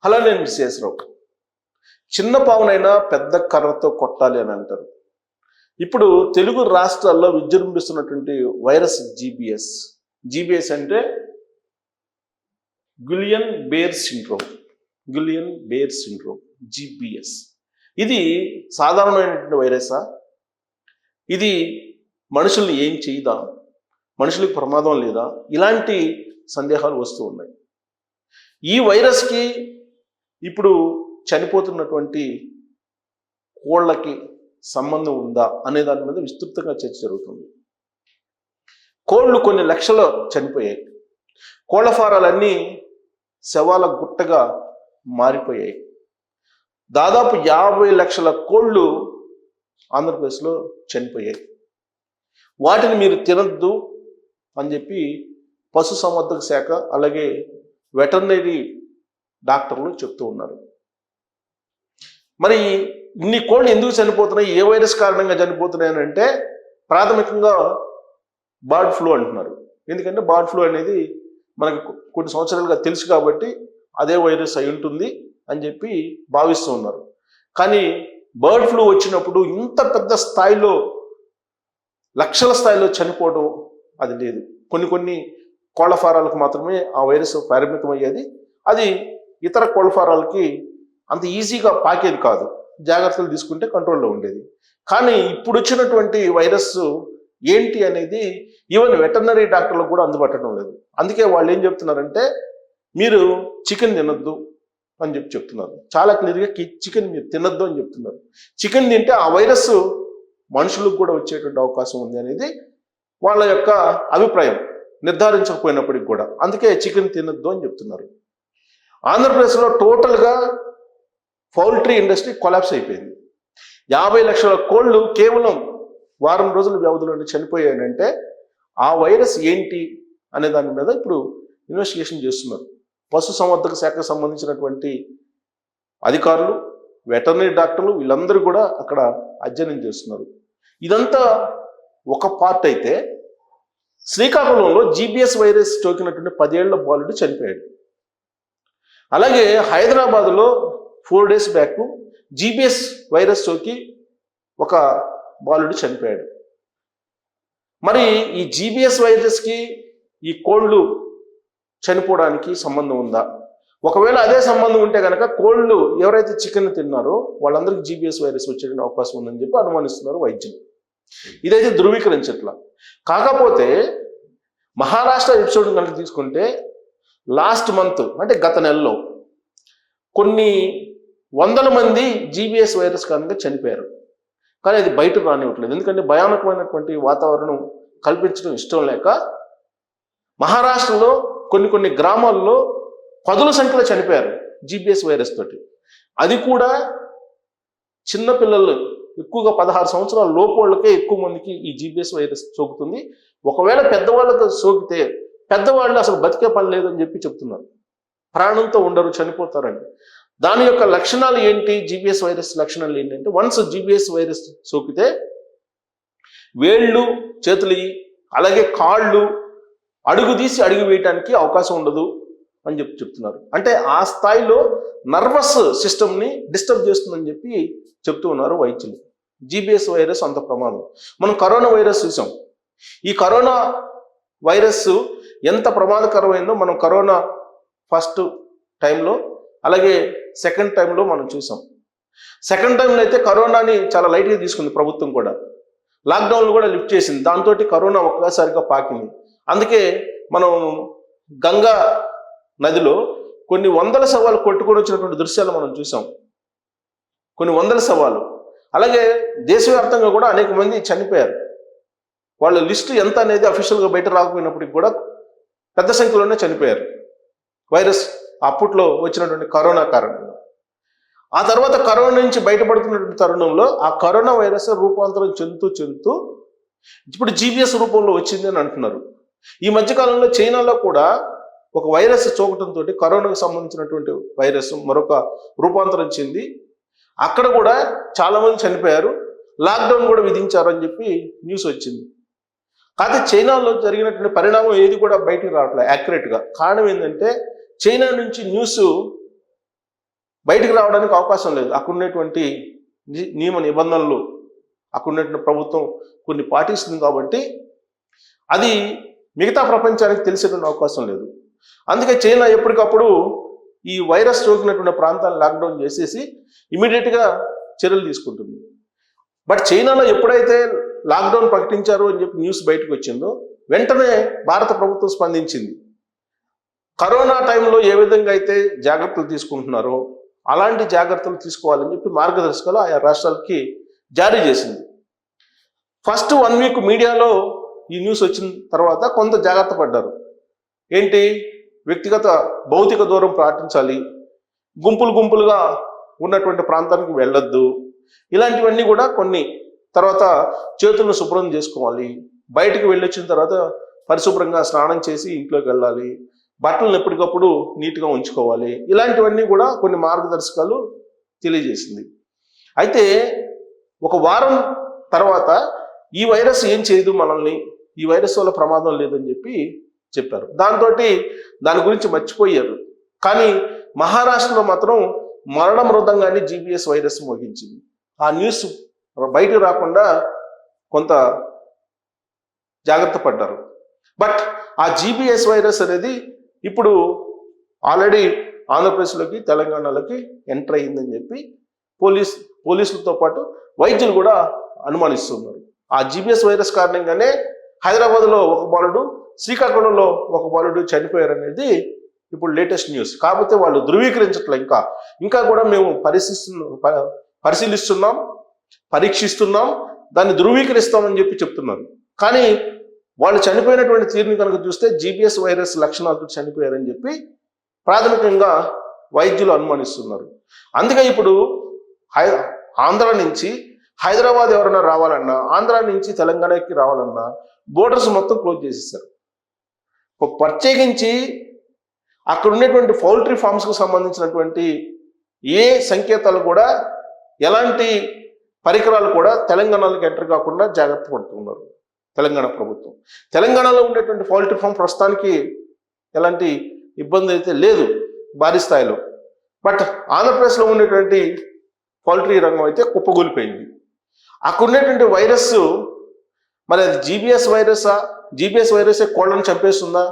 అలా నేను విశ్వేశ్వరరావు. చిన్న పావునైనా పెద్ద కర్రతో కొట్టాలి అని అంటారు. ఇప్పుడు తెలుగు రాష్ట్రాల్లో విజృంభిస్తున్నటువంటి వైరస్ జీబీఎస్ అంటే గులియన్ బేర్ సిండ్రోమ్ జీబీఎస్. ఇది సాధారణమైనటువంటి వైరసా? ఇది మనుషుల్ని ఏం చేయదా? మనుషులకు ప్రమాదం లేదా? ఇలాంటి సందేహాలు వస్తూ ఉన్నాయి. ఈ వైరస్కి ఇప్పుడు చనిపోతున్నటువంటి కోళ్ళకి సంబంధం ఉందా అనే దాని మీద విస్తృతంగా చర్చ జరుగుతుంది. కోళ్ళు కొన్ని లక్షలు చనిపోయాయి. కోళ్ల ఫారాలన్నీ శవాల గుట్టగా మారిపోయాయి. దాదాపు 50 లక్షల కోళ్ళు ఆంధ్రప్రదేశ్లో చనిపోయాయి. వాటిని మీరు తినద్దు అని చెప్పి పశుసంవర్ధక శాఖ అలాగే వెటర్నరీ డాక్టర్లు చెప్తూ ఉన్నారు. మరి ఇన్ని కోళ్ళు ఎందుకు చనిపోతున్నాయి, ఏ వైరస్ కారణంగా చనిపోతున్నాయి అని అంటే ప్రాథమికంగా బర్డ్ ఫ్లూ అంటున్నారు. ఎందుకంటే బర్డ్ ఫ్లూ అనేది మనకు కొన్ని సంవత్సరాలుగా తెలుసు కాబట్టి అదే వైరస్ అయి ఉంటుంది అని చెప్పి భావిస్తూ ఉన్నారు. కానీ బర్డ్ ఫ్లూ వచ్చినప్పుడు ఇంత పెద్ద స్థాయిలో లక్షల స్థాయిలో చనిపోవడం అది లేదు. కొన్ని కోళ్ల ఫారాలకు మాత్రమే ఆ వైరస్ పరిమితమయ్యేది. అది ఇతర కోళ్ల ఫారాలకి అంత ఈజీగా పాకేది కాదు. జాగ్రత్తలు తీసుకుంటే కంట్రోల్లో ఉండేది. కానీ ఇప్పుడు వచ్చినటువంటి వైరస్ ఏంటి అనేది ఈవెన్ వెటర్నరీ డాక్టర్లకు కూడా అందుబాటులో లేదు. అందుకే వాళ్ళు ఏం చెప్తున్నారంటే మీరు చికెన్ తినొద్దు అని చెప్తున్నారు. చాలా క్లియర్గా చికెన్ మీరు తినొద్దు అని చెప్తున్నారు. చికెన్ తింటే ఆ వైరస్ మనుషులకు కూడా వచ్చేటువంటి అవకాశం ఉంది అనేది వాళ్ళ యొక్క అభిప్రాయం, నిర్ధారించకపోయినప్పటికి కూడా. అందుకే చికెన్ తినొద్దు అని చెప్తున్నారు. ఆంధ్రప్రదేశ్లో టోటల్గా పౌల్ట్రీ ఇండస్ట్రీ కొలాప్స్ అయిపోయింది. 50 లక్షల కోళ్ళు కేవలం వారం రోజుల వ్యవధిలోనే చనిపోయాయంటే ఆ వైరస్ ఏంటి అనే దాని మీద ఇప్పుడు ఇన్వెస్టిగేషన్ చేస్తున్నారు. పశుసంవర్ధక శాఖకు సంబంధించినటువంటి అధికారులు, వెటర్నరీ డాక్టర్లు వీళ్ళందరూ కూడా అక్కడ అధ్యయనం చేస్తున్నారు. ఇదంతా ఒక పార్ట్ అయితే శ్రీకాకుళంలో జీబీఎస్ వైరస్ సోకినటువంటి 10 ఏళ్ల బాలుడు చనిపోయాడు. అలాగే హైదరాబాద్లో 4 days బ్యాక్ జీబీఎస్ వైరస్ సోకి ఒక బాలుడు చనిపోయాడు. మరి ఈ జీబీఎస్ వైరస్కి ఈ కోళ్ళు చనిపోవడానికి సంబంధం ఉందా? ఒకవేళ అదే సంబంధం ఉంటే కనుక కోళ్ళు ఎవరైతే చికెన్ తిన్నారో వాళ్ళందరికీ జీబీఎస్ వైరస్ వచ్చే అవకాశం ఉందని చెప్పి అనుమానిస్తున్నారు వైద్యులు. ఇదైతే ధృవీకరించట్లా. కాకపోతే మహారాష్ట్ర ఎపిసోడ్ కనుక తీసుకుంటే లాస్ట్ మంత్ అంటే గత నెలలో కొన్ని వందల మంది జీబీఎస్ వైరస్ కారణంగా చనిపోయారు. కానీ అది బయట రానివ్వట్లేదు. ఎందుకంటే భయానకమైనటువంటి వాతావరణం కల్పించడం ఇష్టం లేక మహారాష్ట్రలో కొన్ని గ్రామాల్లో 10ల సంఖ్యలో చనిపోయారు జీబీఎస్ వైరస్ తోటి. అది కూడా చిన్నపిల్లలు, ఎక్కువగా 16 సంవత్సరాల లోపు వాళ్ళకే ఎక్కువ మందికి ఈ జీబీఎస్ వైరస్ సోకుతుంది. ఒకవేళ పెద్దవాళ్ళకి సోకితే పెద్దవాళ్ళు అసలు బతికే పని లేదని చెప్పి చెప్తున్నారు. ప్రాణంతో ఉండరు, చనిపోతారని. దాని యొక్క లక్షణాలు ఏంటి? జీబీఎస్ వైరస్ లక్షణాలు ఏంటంటే వన్స్ జీబీఎస్ వైరస్ సోకితే వేళ్ళు, చేతులు, అలాగే కాళ్ళు అడుగు తీసి అడుగు వేయటానికి అవకాశం ఉండదు అని చెప్తున్నారు. అంటే ఆ స్థాయిలో నర్వస్ సిస్టమ్ని డిస్టర్బ్ చేస్తుందని చెప్పి చెప్తూ ఉన్నారు వైద్యులు. జీబీఎస్ వైరస్ అంత ప్రమాదం. మనం కరోనా వైరస్ చూసాం. ఈ కరోనా వైరస్ ఎంత ప్రమాదకరమైందో మనం కరోనా ఫస్ట్ టైంలో అలాగే సెకండ్ టైంలో మనం చూసాం. సెకండ్ టైంలో అయితే కరోనాని చాలా లైట్గా తీసుకుంది ప్రభుత్వం కూడా. లాక్డౌన్లు కూడా లిఫ్ట్ చేసింది. దాంతో కరోనా ఒక్కసారిగా పాకింది. అందుకే మనం గంగా నదిలో కొన్ని వందల శవాలు కొట్టుకొని వచ్చినటువంటి దృశ్యాలు మనం చూసాం. కొన్ని వందల శవాలు. అలాగే దేశవ్యాప్తంగా కూడా అనేక మంది చనిపోయారు. వాళ్ళ లిస్టు ఎంత అనేది అఫీషియల్గా బయట రాకపోయినప్పటికీ కూడా పెద్ద సంఖ్యలోనే చనిపోయారు వైరస్ అప్పట్లో వచ్చినటువంటి కరోనా కారణంగా. ఆ తర్వాత కరోనా నుంచి బయటపడుతున్నటువంటి తరుణంలో ఆ కరోనా వైరస్ రూపాంతరం చెందుతూ ఇప్పుడు జీబీఎస్ రూపంలో వచ్చింది అని అంటున్నారు. ఈ మధ్యకాలంలో చైనాలో కూడా ఒక వైరస్ సోకటంతో కరోనాకు సంబంధించినటువంటి వైరస్ మరొక రూపాంతరం చెంది అక్కడ కూడా చాలామంది చనిపోయారు. లాక్డౌన్ కూడా విధించారని చెప్పి న్యూస్ వచ్చింది. కాకపోతే చైనాలో జరిగినటువంటి పరిణామం ఏది కూడా బయటికి రావట్లేదు యాక్యురేట్గా. కారణం ఏంటంటే చైనా నుంచి న్యూస్ బయటికి రావడానికి అవకాశం లేదు. అక్కడ ఉన్నటువంటి నియమ నిబంధనలు అక్కడ ఉన్నటువంటి ప్రభుత్వం కొన్ని పాటిస్తుంది కాబట్టి అది మిగతా ప్రపంచానికి తెలిసేటువంటి అవకాశం లేదు. అందుకే చైనా ఎప్పటికప్పుడు ఈ వైరస్ సోకినటువంటి ప్రాంతాలను లాక్డౌన్ చేసేసి ఇమీడియట్గా చర్యలు తీసుకుంటుంది. బట్ చైనాలో ఎప్పుడైతే లాక్డౌన్ ప్రకటించారు అని చెప్పి న్యూస్ బయటకు వచ్చిందో వెంటనే భారత ప్రభుత్వం స్పందించింది. కరోనా టైంలో ఏ విధంగా అయితే జాగ్రత్తలు తీసుకుంటున్నారో అలాంటి జాగ్రత్తలు తీసుకోవాలని చెప్పి మార్గదర్శకాలు ఆయా రాష్ట్రాలకి జారీ చేసింది. ఫస్ట్ 1 వీక్ మీడియాలో ఈ న్యూస్ వచ్చిన తర్వాత కొంత జాగ్రత్త పడ్డారు. ఏంటి, వ్యక్తిగత భౌతిక దూరం పాటించాలి, గుంపులుగా ఉన్నటువంటి ప్రాంతానికి వెళ్ళొద్దు, ఇలాంటివన్నీ కూడా కొన్ని. తర్వాత చేతులను శుభ్రం చేసుకోవాలి, బయటకు వెళ్ళొచ్చిన తర్వాత పరిశుభ్రంగా స్నానం చేసి ఇంట్లోకి వెళ్ళాలి, బట్టలను ఎప్పటికప్పుడు నీట్గా ఉంచుకోవాలి, ఇలాంటివన్నీ కూడా కొన్ని మార్గదర్శకాలు తెలియజేసింది. అయితే ఒక వారం తర్వాత ఈ వైరస్ ఏం చేయదు మనల్ని, ఈ వైరస్ వల్ల ప్రమాదం లేదని చెప్పారు. దాని గురించి మర్చిపోయారు. కానీ మహారాష్ట్రలో మాత్రం మరణ మృదంగాన్ని జీబీఎస్ వైరస్ మోగించింది. ఆ న్యూస్ బయటకు రాకుండా కొంత జాగ్రత్త పడ్డారు. బట్ ఆ జీబీఎస్ వైరస్ అనేది ఇప్పుడు ఆల్రెడీ ఆంధ్రప్రదేశ్లోకి తెలంగాణలోకి ఎంటర్ అయ్యిందని చెప్పి పోలీసులతో పాటు వైద్యులు కూడా అనుమానిస్తున్నారు. ఆ జీబీఎస్ వైరస్ కారణంగానే హైదరాబాద్లో ఒక బాలుడు, శ్రీకాకుళంలో ఒక బాలుడు చనిపోయారనేది ఇప్పుడు లేటెస్ట్ న్యూస్. కాకపోతే వాళ్ళు ధృవీకరించట్లే, ఇంకా కూడా మేము పరిశీలిస్తున్నాం, పరీక్షిస్తున్నాం, దాన్ని ధృవీకరిస్తామని చెప్తున్నారు. కానీ వాళ్ళు చనిపోయినటువంటి తీరుని కనుక చూస్తే జీబీఎస్ వైరస్ లక్షణాలతో చనిపోయారని చెప్పి ప్రాథమికంగా వైద్యులు అనుమానిస్తున్నారు. అందుకే ఇప్పుడు ఆంధ్ర నుంచి హైదరాబాద్ ఎవరైనా రావాలన్నా, ఆంధ్ర నుంచి తెలంగాణకి రావాలన్నా బోర్డర్స్ మొత్తం క్లోజ్ చేసేసారు. ప్రత్యేకించి అక్కడ ఉన్నటువంటి పౌల్ట్రీ ఫార్మ్స్కి సంబంధించినటువంటి ఏ సంకేతాలు కూడా, ఎలాంటి పరికరాలు కూడా తెలంగాణలోకి ఎంటర్ కాకుండా జాగ్రత్త పడుతున్నారు తెలంగాణ ప్రభుత్వం. తెలంగాణలో ఉండేటువంటి పౌల్ట్రీ ఫామ్ ప్రస్తుతానికి ఎలాంటి ఇబ్బంది అయితే లేదు భారీ స్థాయిలో. బట్ ఆంధ్రప్రదేశ్లో ఉండేటువంటి పౌల్ట్రీ రంగం అయితే కుప్పగూలిపోయింది. అక్కడ ఉండేటువంటి వైరస్ మరి అది జీబీఎస్ వైరసే కోళ్ళను చంపేస్తుందా,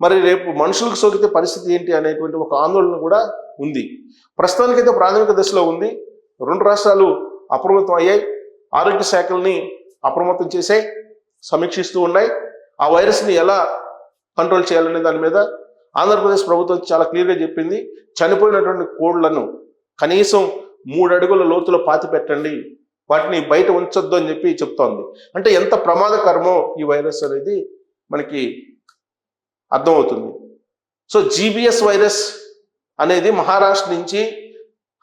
మరి రేపు మనుషులకు సోకితే పరిస్థితి ఏంటి అనేటువంటి ఒక ఆందోళన కూడా ఉంది. ప్రస్తుతానికైతే ప్రాథమిక దశలో ఉంది. 2 రాష్ట్రాలు అప్రమత్తం అయ్యాయి, ఆరోగ్య శాఖల్ని అప్రమత్తం చేశాయి, సమీక్షిస్తూ ఉన్నాయి. ఆ వైరస్ని ఎలా కంట్రోల్ చేయాలనే దాని మీద ఆంధ్రప్రదేశ్ ప్రభుత్వం చాలా క్లియర్గా చెప్పింది. చనిపోయినటువంటి కోళ్లను కనీసం 3 అడుగుల లోతులో పాతి పెట్టండి, వాటిని బయట ఉంచొద్దు అని చెప్తోంది. అంటే ఎంత ప్రమాదకరమో ఈ వైరస్ అనేది మనకి అర్థమవుతుంది. సో జీబీఎస్ వైరస్ అనేది మహారాష్ట్ర నుంచి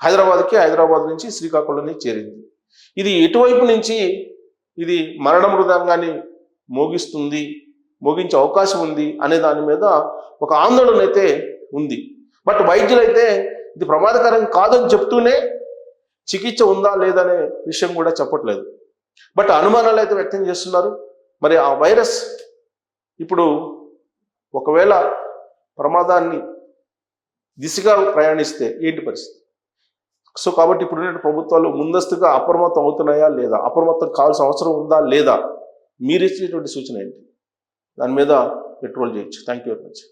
హైదరాబాద్ నుంచి శ్రీకాకుళం నుంచి చేరింది. ఇది ఎటువైపు నుంచి ఇది మరణ మృదంగాన్ని మోగించే అవకాశం ఉంది అనే దాని మీద ఒక ఆందోళన అయితే ఉంది. బట్ వైద్యులైతే ఇది ప్రమాదకరం కాదని చెప్తూనే చికిత్స ఉందా లేదనే విషయం కూడా చెప్పట్లేదు. బట్ అనుమానాలు అయితే వ్యక్తం చేస్తున్నారు. మరి ఆ వైరస్ ఇప్పుడు ఒకవేళ ప్రమాదాన్ని దిశగా ప్రయాణిస్తే ఏంటి పరిస్థితి? సో కాబట్టి ఇప్పుడున్న ప్రభుత్వాలు ముందస్తుగా అప్రమత్తం అవుతున్నాయా లేదా, అప్రమత్తం కావాల్సిన అవసరం ఉందా లేదా, మీరు ఇచ్చేటువంటి సూచన ఏంటి? దాని మీద పెట్రోల్ చేయొచ్చు. Thank you very much.